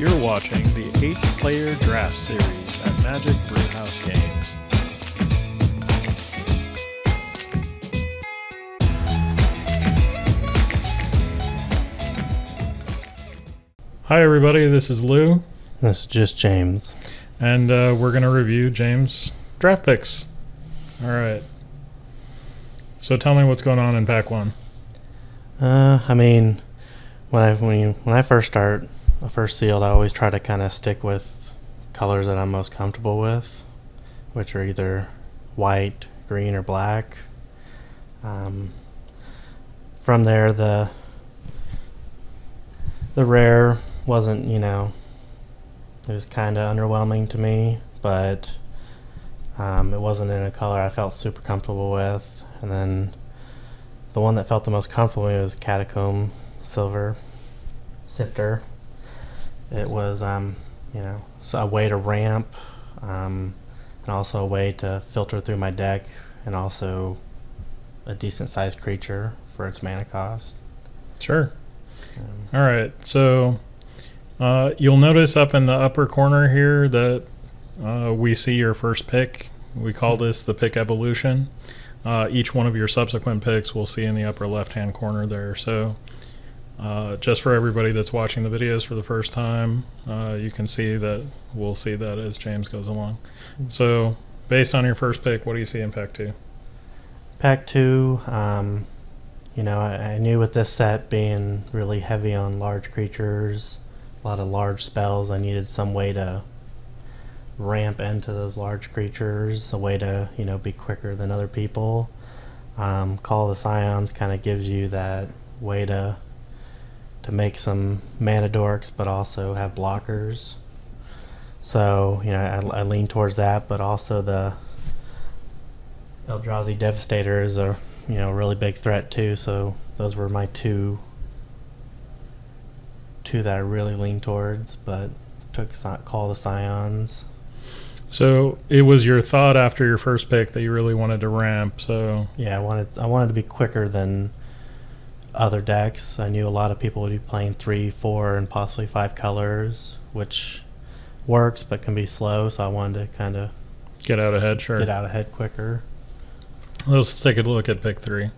You're watching the 8-player draft series at Magic Brewhouse Games. Hi everybody, this is Lou. This is just James. And we're going to review James' draft picks. Alright. So tell me what's going on in pack 1. When I first start a first sealed, I always try to kind of stick with colors that I'm most comfortable with, which are either white, green, or black. From there, the rare wasn't, it was kind of underwhelming to me, but it wasn't in a color I felt super comfortable with. And then the one that felt the most comfortable with me was Catacomb Silver Sifter. It was, so a way to ramp, and also a way to filter through my deck, and also a decent sized creature for its mana cost. Sure. All right. So you'll notice up in the upper corner here that we see your first pick. We call this the pick evolution. Each one of your subsequent picks we'll see in the upper left-hand corner there. So just for everybody that's watching the videos for the first time, you can see that we'll see that as James goes along. So based on your first pick, what do you see in pack 2? Pack 2, I knew with this set being really heavy on large creatures, a lot of large spells, I needed some way to ramp into those large creatures, a way to, be quicker than other people. Call of the Scions kind of gives you that way to make some mana dorks, but also have blockers. So, I lean towards that, but also the Eldrazi Devastator is a, really big threat too. So those were my two that I really leaned towards, but took Call of the Scions. So it was your thought after your first pick that you really wanted to ramp. So yeah, I wanted to be quicker than other decks. I knew a lot of people would be playing 3, 4, and possibly 5 colors, which works but can be slow. So I wanted to kind of get out ahead. Sure. Get out ahead quicker. Let's take a look at pick 3.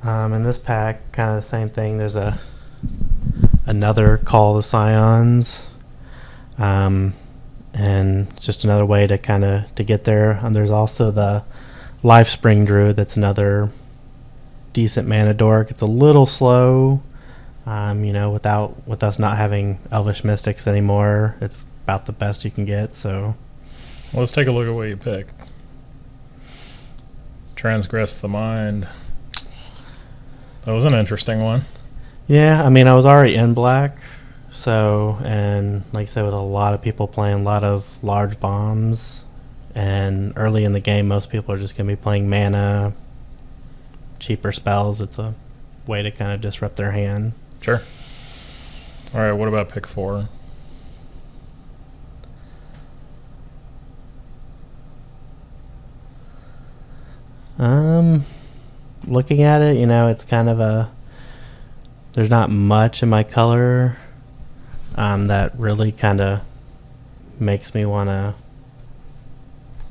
In this pack, kind of the same thing. There's another Call of the Scions, and it's just another way to to get there. And there's also the Lifespring Druid. That's another decent mana dork. It's a little slow, with us not having Elvish Mystics anymore. It's about the best you can get. So let's take a look at what you picked. Transgress the Mind. That was an interesting one. Yeah, I was already in black, so, and like I said, with a lot of people playing a lot of large bombs, and early in the game, most people are just going to be playing mana, cheaper spells. It's a way to kind of disrupt their hand. Sure. All right, what about pick 4? Looking at it, it's kind of there's not much in my color that really kind of makes me want to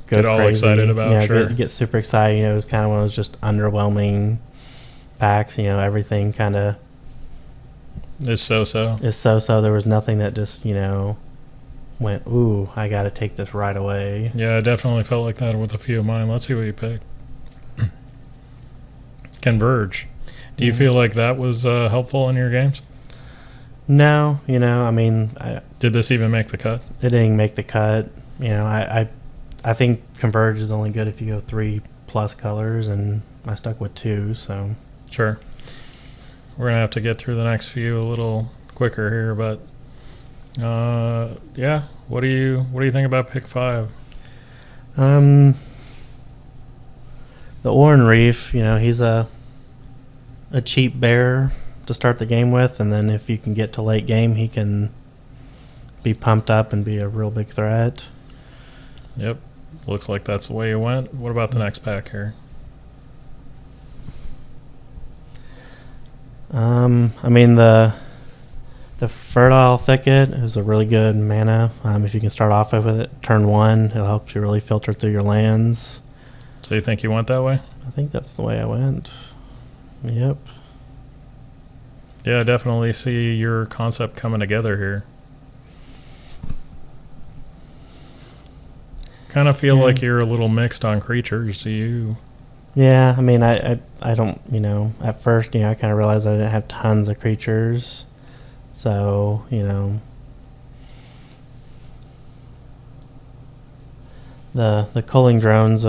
get all crazy. Excited about. Sure. Get super excited. It was kind of one of those just underwhelming packs. Everything kind of is so-so. There was nothing that just went, ooh, I got to take this right away. Yeah, I definitely felt like that with a few of mine. Let's see what you picked. Converge. Do you feel like that was helpful in your games? No, did this even make the cut? It didn't make the cut. I think Converge is only good if you go 3+ colors, and I stuck with 2. So sure. We're gonna have to get through the next few a little quicker here, but yeah. What do you think about pick 5? The Oran Reef, he's a cheap bear to start the game with, and then if you can get to late game, he can be pumped up and be a real big threat. Yep. Looks like that's the way you went. What about the next pack here? I mean the Fertile Thicket is a really good mana. If you can start off with it, turn 1, it'll help you really filter through your lands. So you think you went that way? I think that's the way I went. Yep. Yeah, I definitely see your concept coming together here. Kind of feel like you're a little mixed on creatures. Do you? Yeah, I mean, I don't, at first, I kind of realized I didn't have tons of creatures. So, the culling drone's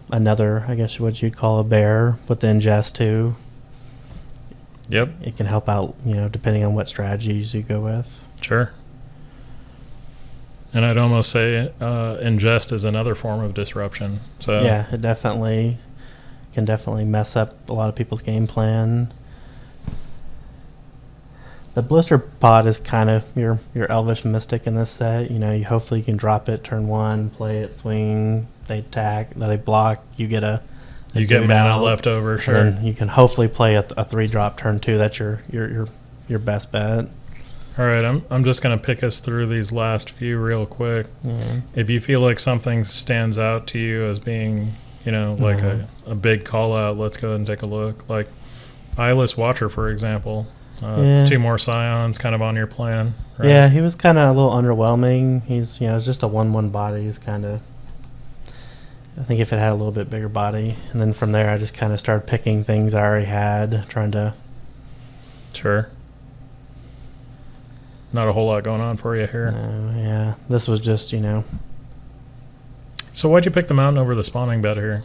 another, I guess what you'd call a bear with the ingest too. Yep. It can help out, depending on what strategies you go with. Sure. And I'd almost say ingest is another form of disruption. So yeah, it can definitely mess up a lot of people's game plan. The blister pod is kind of your elvish mystic in this set. You hopefully can drop it turn 1, play it, swing, they attack, they block, you get you get mana left over, sure. And then you can hopefully play a 3-drop turn 2. That's your best bet. All right, I'm just going to pick us through these last few real quick. Yeah. If you feel like something stands out to you as being, like a big call out, let's go ahead and take a look. Like Eyeless Watcher, for example. 2 more Scions kind of on your plan, right? Yeah, he was kind of a little underwhelming. He's, it's just a 1/1 body. He's kind of, I think if it had a little bit bigger body. And then from there, I just kind of started picking things I already had, trying to. Sure. Not a whole lot going on for you here. Yeah, this was just, So why'd you pick the mountain over the spawning bed here?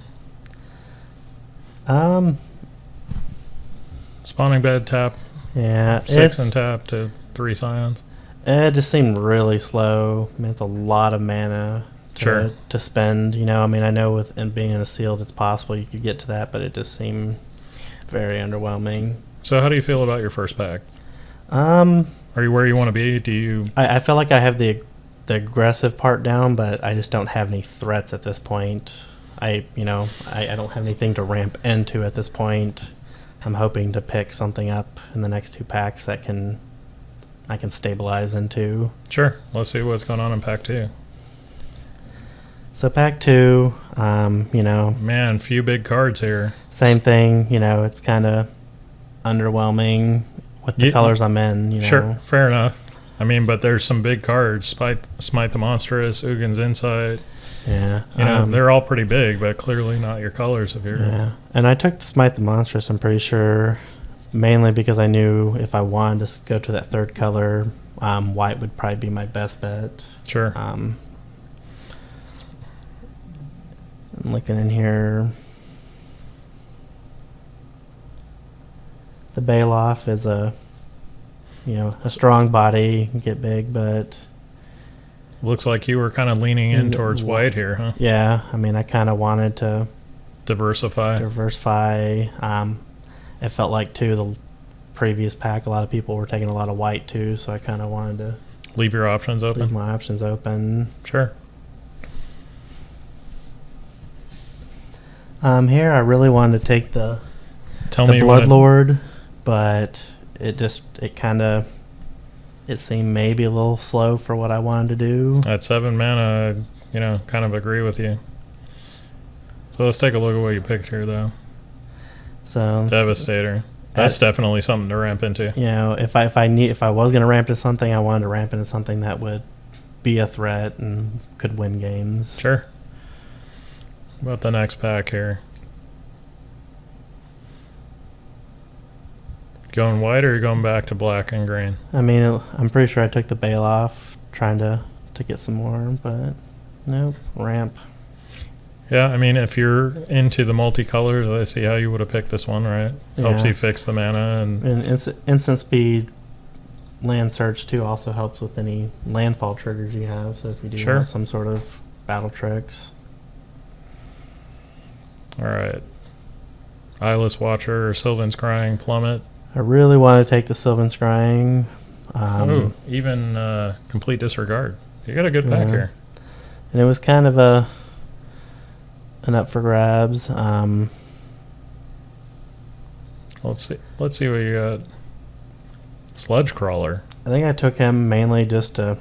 Spawning bed, tap. Yeah, 6 and tap to 3 Scions. It just seemed really slow. I mean, it's a lot of mana to spend. I mean, I know with being in a sealed, it's possible you could get to that, but it just seemed very underwhelming. So how do you feel about your first pack? Are you where you want to be? Do you? I feel like I have the aggressive part down, but I just don't have any threats at this point. I don't have anything to ramp into at this point. I'm hoping to pick something up in the next 2 packs that I can stabilize into. Sure. Let's see what's going on in pack 2. So pack 2, Man, few big cards here. Same thing. It's kind of underwhelming with the colors I'm in. Sure, fair enough. I mean, but there's some big cards. Smite the Monstrous, Ugin's Insight. Yeah. They're all pretty big, but clearly not your colors of your... Yeah. And I took the Smite the Monstrous, I'm pretty sure, mainly because I knew if I wanted to go to that 3rd color, white would probably be my best bet. Sure. I'm looking in here. The Baloth is a strong body, can get big, but... Looks like you were kind of leaning in towards white here, huh? Yeah, I mean, I kind of wanted to... Diversify. It felt like, too, the previous pack, a lot of people were taking a lot of white, too, so I kind of wanted to... Leave your options open? Leave my options open. Sure. Here, I really wanted to take the Blood Bloodlord, but it seemed maybe a little slow for what I wanted to do. At 7 mana, kind of agree with you. So let's take a look at what you picked here, though. So Devastator. That's definitely something to ramp into. If I was going to ramp into something, I wanted to ramp into something that would be a threat and could win games. Sure. What about the next pack here? Going white or are you going back to black and green? I mean, I'm pretty sure I took the bail off trying to get some more, but nope, ramp. Yeah, I mean, if you're into the multicolors, I see how you would have picked this one, right? Yeah. Helps you fix the mana. And instant speed land search, too, also helps with any landfall triggers you have. So if you do want some sort of battle tricks. All right. Eyeless Watcher, Sylvan's Crying, Plummet. I really want to take the Sylvan Scrying. Even Complete Disregard. You got a good pack here. And it was kind of an up for grabs. Let's see what you got. Sludge crawler. I think I took him mainly just to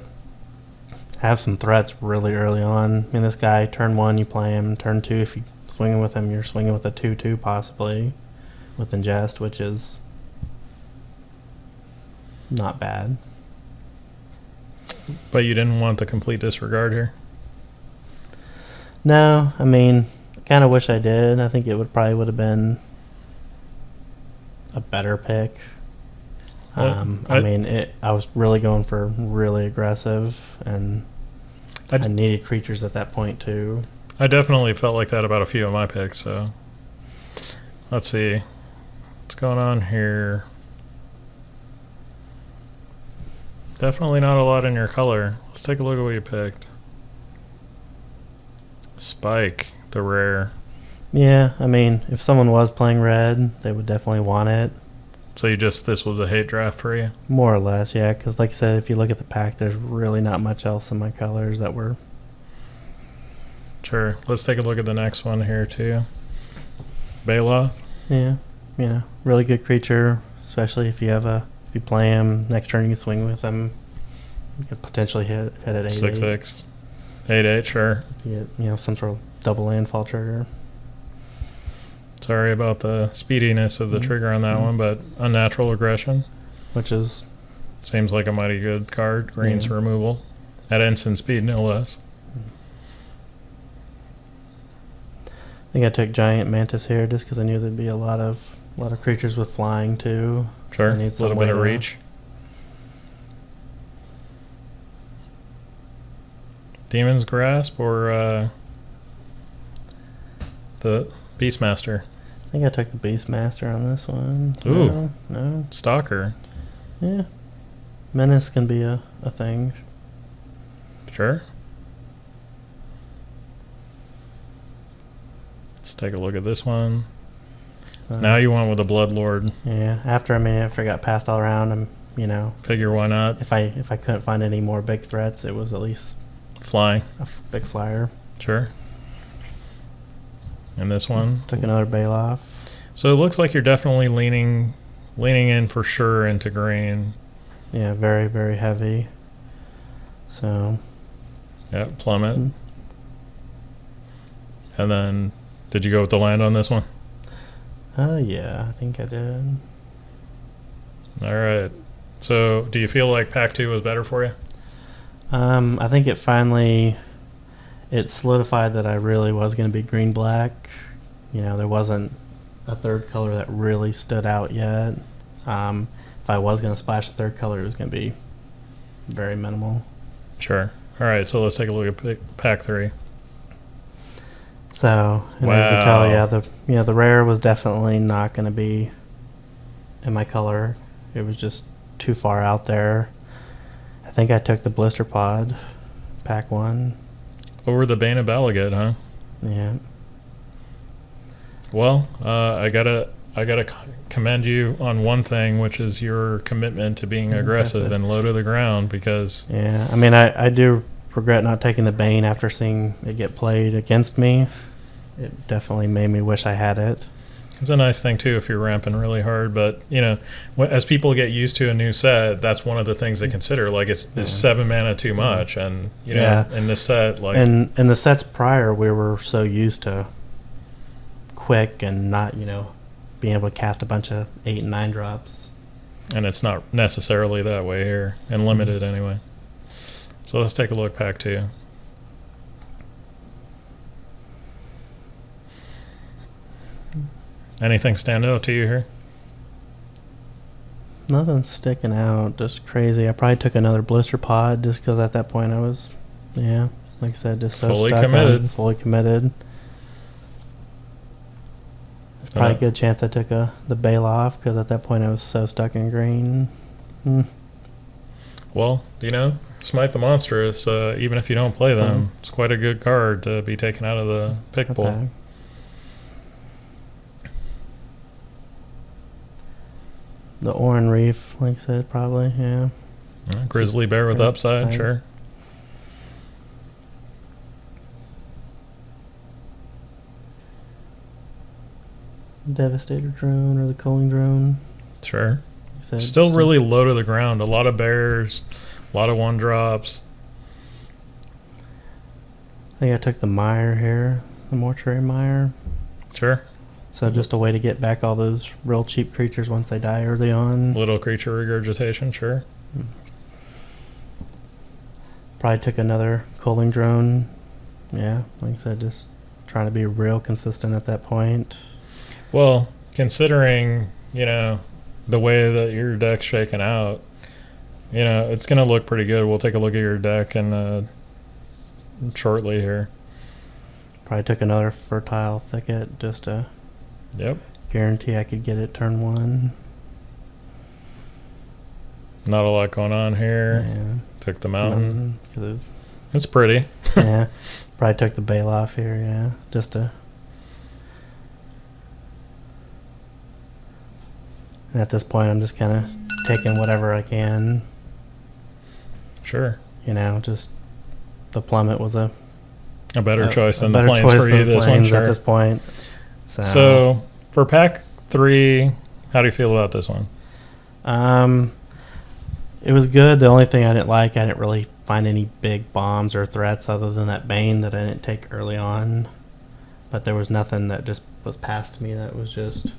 have some threats really early on. I mean, this guy, turn 1, you play him. Turn 2, if you swinging with him, you're swinging with a 2/2 possibly with ingest, which is not bad. But you didn't want the complete disregard here? No, I mean, I kind of wish I did. I think it would have been a better pick. Well, I was really going for really aggressive, and I needed creatures at that point too. I definitely felt like that about a few of my picks, so let's see what's going on here. Definitely not a lot in your color. Let's take a look at what you picked. Spike, the rare. Yeah, I mean, if someone was playing red, they would definitely want it. So this was a hate draft for you? More or less, yeah, because like I said, if you look at the pack, there's really not much else in my colors that were... Sure. Let's take a look at the next one here, too. Baloth. Yeah, really good creature, especially if you play him, next turn you can swing with him. You could potentially hit at 8/8. 6/6. 8/8, sure. You get, some sort of double landfall trigger. Sorry about the speediness of the trigger on that one, but unnatural aggression. Which is... Seems like a mighty good card. Green's removal. At instant speed, no less. I think I took Giant Mantis here just because I knew there'd be a lot of creatures with flying too. Sure, a little bit of reach. Demon's Grasp or the Beastmaster? I think I took the Beastmaster on this one. Ooh. No. Stalker. Yeah. Menace can be a thing. Sure. Let's take a look at this one. Now you went with a Bloodlord. Yeah. After I got passed all around, Figure why not? If I couldn't find any more big threats, it was at least flying. A big flyer. Sure. And this one took another Baloth. So it looks like you're definitely leaning in for sure into green. Yeah, very, very heavy. So. Yeah, plummet. And then, did you go with the land on this one? Yeah, I think I did. All right. So, do you feel like Pack 2 was better for you? I think it solidified that I really was going to be green-black. There wasn't a third color that really stood out yet. If I was going to splash a third color, it was going to be very minimal. Sure. All right, so let's take a look at Pack 3. So, as you can tell, the rare was definitely not going to be in my color. It was just too far out there. I think I took the Blister Pod, Pack 1. Over the Bane of Balagat, huh? Yeah. Well, I gotta commend you on one thing, which is your commitment to being aggressive and low to the ground. Because yeah, I mean, I do regret not taking the Bane after seeing it get played against me. It definitely made me wish I had it. It's a nice thing too if you're ramping really hard, but as people get used to a new set, that's one of the things they consider. Like, is 7 mana too much? And in this set, like, and in the sets prior, we were so used to quick and not being able to cast a bunch of 8 and 9 drops. And it's not necessarily that way here, and limited anyway. So let's take a look, Pack 2. Anything stand out to you here? Nothing sticking out, just crazy. I probably took another Blister Pod just because at that point I was, like I said, just so fully committed. There's probably a good chance I took the Baloth because at that point I was so stuck in green. Well, Smite the Monstrous, even if you don't play them, it's quite a good card to be taken out of the pick pool. The Oran Reef, like I said, probably, yeah. Grizzly Bear with upside, sure. Devastator Drone or the Culling Drone. Sure. Like I said, Still really low to the ground. A lot of bears, a lot of 1-drops. I think I took the mire here, the mortuary mire. Sure. So just a way to get back all those real cheap creatures once they die early on. Little creature regurgitation, sure. Probably took another culling drone. Yeah, like I said, just trying to be real consistent at that point. Well, considering, the way that your deck's shaking out, it's going to look pretty good. We'll take a look at your deck and shortly here. Probably took another fertile thicket just to guarantee I could get it turn 1. Not a lot going on here. Yeah. Took the mountain. Mountain, It's pretty. yeah. Probably took the bale off here, yeah. Just to. And at this point, I'm just kind of taking whatever I can. Sure. Just the plummet was a better choice than the better plains choice for than you the this one, plains sure. at this point. So for pack 3, how do you feel about this one? It was good. The only thing I didn't like, I didn't really find any big bombs or threats other than that Bane that I didn't take early on. But there was nothing that just was passed me that was just,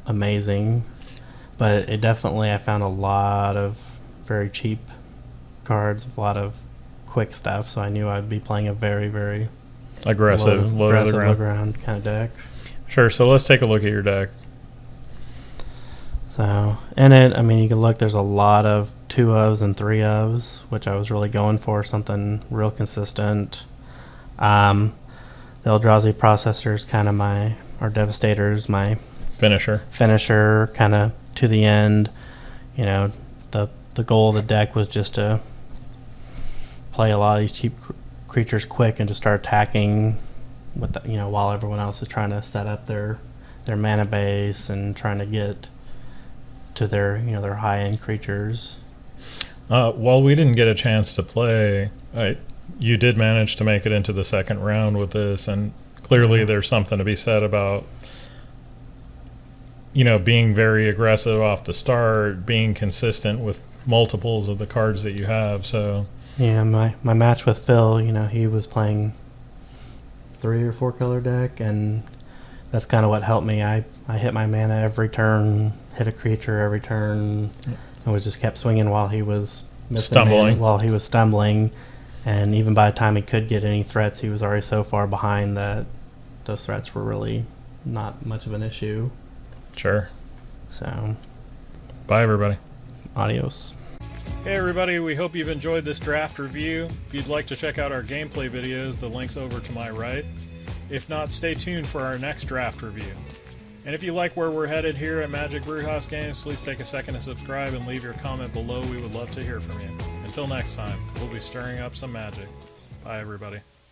amazing. But it definitely, I found a lot of very cheap cards, a lot of quick stuff. So I knew I'd be playing a very, very Aggressive, low to the ground. low ground kind of deck. Sure. So let's take a look at your deck. So, in it, you can look, there's a lot of 2-ofs and 3-ofs, which I was really going for, something real consistent. The Eldrazi Processor is kind of or Devastator's my finisher, kind of to the end. The goal of the deck was just to play a lot of these cheap creatures quick and just start attacking with while everyone else is trying to set up their mana base and trying to get to their their high-end creatures. While we didn't get a chance to play, you did manage to make it into the second round with this, and clearly there's something to be said about being very aggressive off the start, being consistent with multiples of the cards that you have. So yeah, my match with Phil, he was playing 3 or 4 color deck, and that's kind of what helped me. I hit my mana every turn, hit a creature every turn, and was just kept swinging while he was stumbling. And even by the time he could get any threats, he was already so far behind that those threats were really not much of an issue. Sure. So, bye everybody. Adios. Hey everybody, we hope you've enjoyed this draft review. If you'd like to check out our gameplay videos, the link's over to my right. If not, stay tuned for our next draft review. And if you like where we're headed here at Magic Brewhouse Games, please take a second to subscribe and leave your comment below. We would love to hear from you. Until next time, we'll be stirring up some magic. Bye everybody.